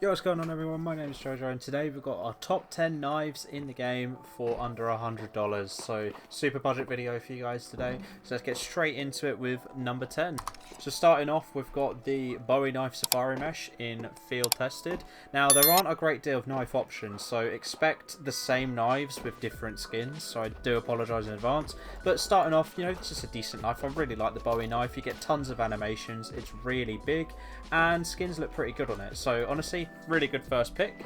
Yo, what's going on everyone? My name is Jojo and today we've got our top 10 knives in the game for under $100. So super budget video for you guys today. So let's get straight into it with number 10. So starting off, we've got the Bowie knife Safari Mesh in field tested. Now there aren't a great deal of knife options, so expect the same knives with different skins. So I do apologise in advance. But starting off, you know, it's just a decent knife. I really like the Bowie knife. You get tons of animations. It's really big and skins look pretty good on it. So honestly, really good first pick.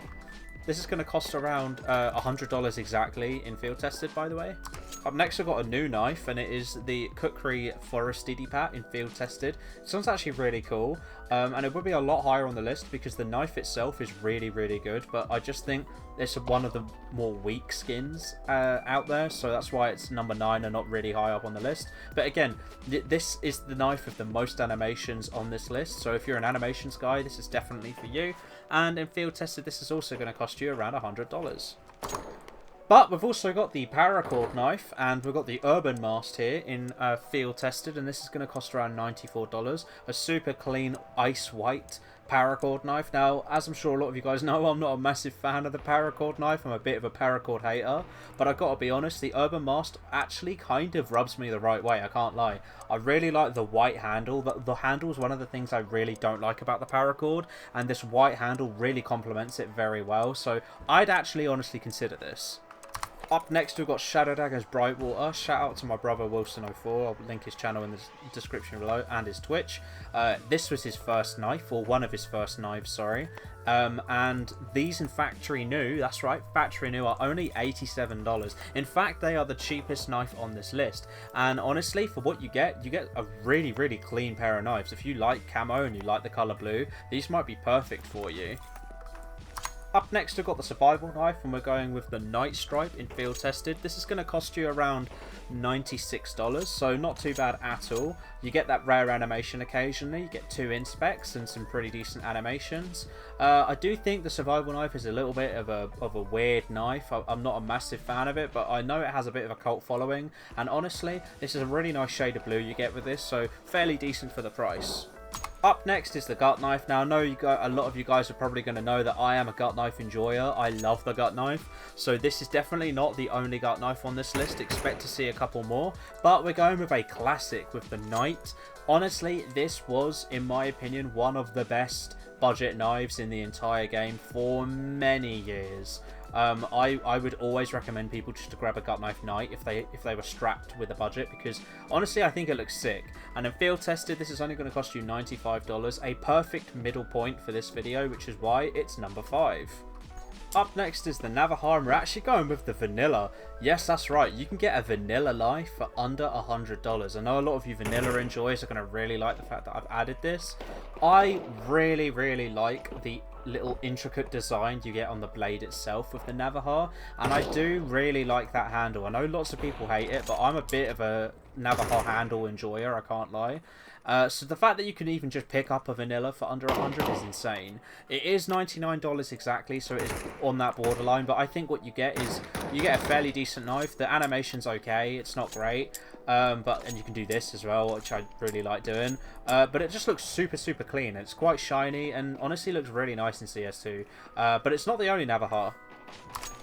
This is going to cost around $100 exactly in field tested, by the way. Up next, we've got a new knife, and it is the Kukri Forest Didipat in field tested. This one's actually really cool, and it would be a lot higher on the list because the knife itself is really, really good. But I just think it's one of the more weak skins out there, so that's why it's number 9 and not really high up on the list. But again, this is the knife with the most animations on this list, so if you're an animations guy, this is definitely for you. And in field tested, this is also going to cost you around $100. But we've also got the paracord knife, and we've got the Urban Mast here in field tested, and this is going to cost around $94. A super clean ice white paracord knife. Now, as I'm sure a lot of you guys know, I'm not a massive fan of the paracord knife. I'm a bit of a paracord hater, but I've got to be honest, the Urban Mast actually kind of rubs me the right way, I can't lie. I really like the white handle. The handle is one of the things I really don't like about the paracord, and this white handle really complements it very well, so I'd actually honestly consider this. Up next, we've got Shadow Daggers Brightwater. Shout out to my brother Wilson04. I'll link his channel in the description below and his Twitch. This was his first knife, or one of his first knives, sorry. And these in factory new, that's right, factory new, are only $87. In fact, they are the cheapest knife on this list. And honestly, for what you get a really, really clean pair of knives. If you like camo and you like the color blue, these might be perfect for you. Up next, we've got the survival knife, and we're going with the Night Stripe in field tested. This is going to cost you around $96, so not too bad at all. You get that rare animation occasionally. You get 2 inspecs and some pretty decent animations. I do think the survival knife is a little bit of a weird knife. I'm not a massive fan of it, but I know it has a bit of a cult following. And honestly, this is a really nice shade of blue you get with this, so fairly decent for the price. Up next is the gut knife. Now, I know a lot of you guys are probably going to know that I am a gut knife enjoyer. I love the gut knife. So this is definitely not the only gut knife on this list. Expect to see a couple more. But we're going with a classic with the Knight. Honestly, this was, in my opinion, one of the best budget knives in the entire game for many years. I would always recommend people just to grab a gut knife Knight if they were strapped with a budget, because honestly I think it looks sick. And in field tested, this is only going to cost you $95, a perfect middle point for this video, which is why it's number 5. Up next is the Navajar, and we're actually going with the vanilla. Yes, that's right, you can get a vanilla knife for under $100. I know a lot of you vanilla enjoyers are going to really like the fact that I've added this. I really, really like the little intricate design you get on the blade itself with the Navajar, and I do really like that handle. I know lots of people hate it, but I'm a bit of a Navajar handle enjoyer, I can't lie. So the fact that you can even just pick up a vanilla for under 100 is insane. It is $99 exactly, so it is on that borderline, but I think what you get is you get a fairly decent knife. The animation's okay, it's not great, and you can do this as well, which I really like doing, but it just looks super, super clean. It's quite shiny and honestly looks really nice in CS2, but it's not the only Navajar.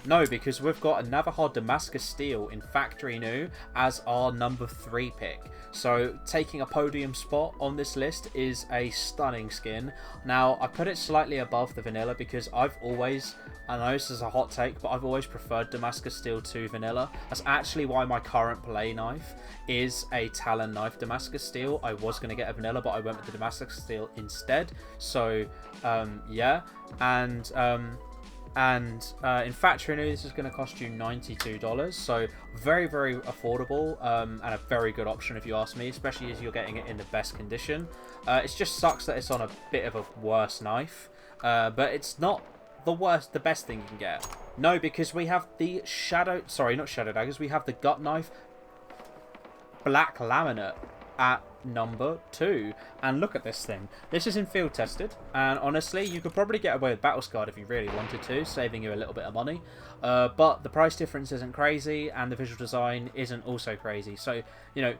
No, because we've got a Navajar Damascus Steel in factory new as our number 3 pick. So taking a podium spot on this list is a stunning skin. Now, I put it slightly above the vanilla because I've always, I know this is a hot take, but I've always preferred Damascus Steel to vanilla. That's actually why my current play knife is a Talon knife Damascus Steel. I was going to get a vanilla, but I went with the Damascus Steel instead. So, yeah. And in factory new, this is going to cost you $92, so very, very affordable, and a very good option if you ask me, especially as you're getting it in the best condition. It just sucks that it's on a bit of a worse knife, but it's not the best thing you can get. No, because we have the not shadow daggers, we have the gut knife black laminate at number 2, and look at this thing. This is in field tested, and honestly you could probably get away with battle scarred if you really wanted to, saving you a little bit of money, but the price difference isn't crazy and the visual design isn't also crazy, so you know,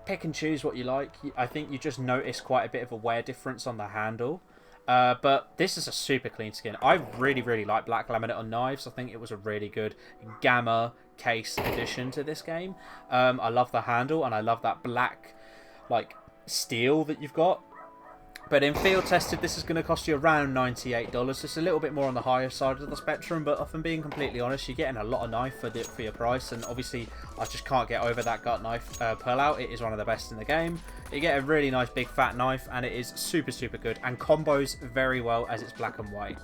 pick and choose what you like. I think you just notice quite a bit of a wear difference on the handle, But this is a super clean skin. I really like black laminate on knives. I think it was a really good gamma case addition to this game. I love the handle, and I love that black like steel that you've got. But in field tested, this is going to cost you around $98. It's a little bit more on the higher side of the spectrum, but if I'm being completely honest, you're getting a lot of knife for your price. And obviously, I just can't get over that gut knife pull out. It is one of the best in the game. You get a really nice big fat knife, and it is super good and combos very well as it's black and white.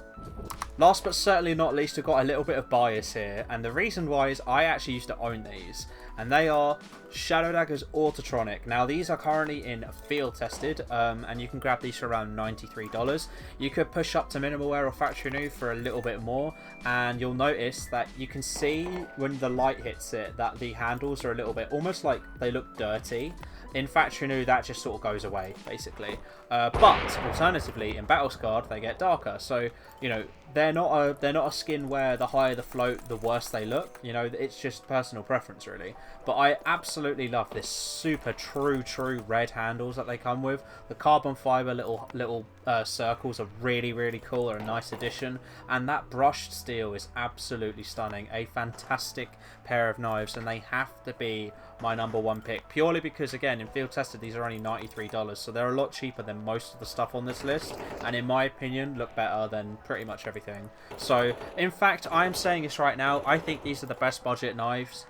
Last but certainly not least, we've got a little bit of bias here, and the reason why is I actually used to own these, and they are Shadow Daggers Autotronic. Now these are currently in field tested, and you can grab these for around $93. You could push up to minimal wear or factory new for a little bit more, and you'll notice that you can see when the light hits it that the handles are a little bit almost like they look dirty. In factory new, that just sort of goes away basically, but alternatively in battle scarred they get darker. So you know, they're not a skin where the higher the float the worse they look. You know, it's just personal preference really. But I absolutely love this super true red handles that they come with. The carbon fiber little circles are really cool. They're a nice addition, and that brushed steel is absolutely stunning. A fantastic pair of knives, and they have to be my #1 pick purely because, again, in field tested these are only $93, so they're a lot cheaper than most of the stuff on this list, and in my opinion look better than pretty much everything. So in fact, I'm saying this right now, I think these are the best budget knives,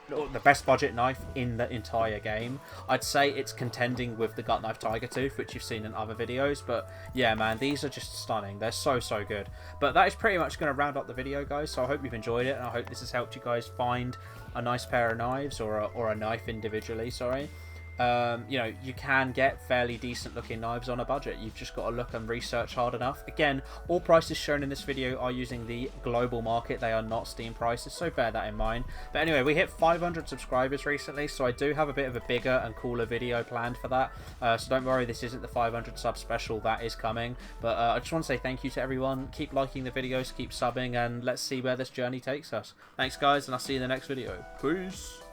the best budget knife in the entire game. I'd say it's contending with the gut knife Tiger Tooth, which you've seen in other videos, but yeah man, these are just stunning. They're so good. But that is pretty much going to round up the video, guys, so I hope you've enjoyed it, and I hope this has helped you guys find a nice pair of knives, or a knife individually, sorry. You know, you can get fairly decent looking knives on a budget. You've just got to look and research hard enough. Again, all prices shown in this video are using the global market. They are not Steam prices, so bear that in mind. But anyway, we hit 500 subscribers recently, so I do have a bit of a bigger and cooler video planned for that. So don't worry, this isn't the 500 sub special. That is coming. But I just want to say thank you to everyone. Keep liking the videos, keep subbing, and let's see where this journey takes us. Thanks guys, and I'll see you in the next video. Peace!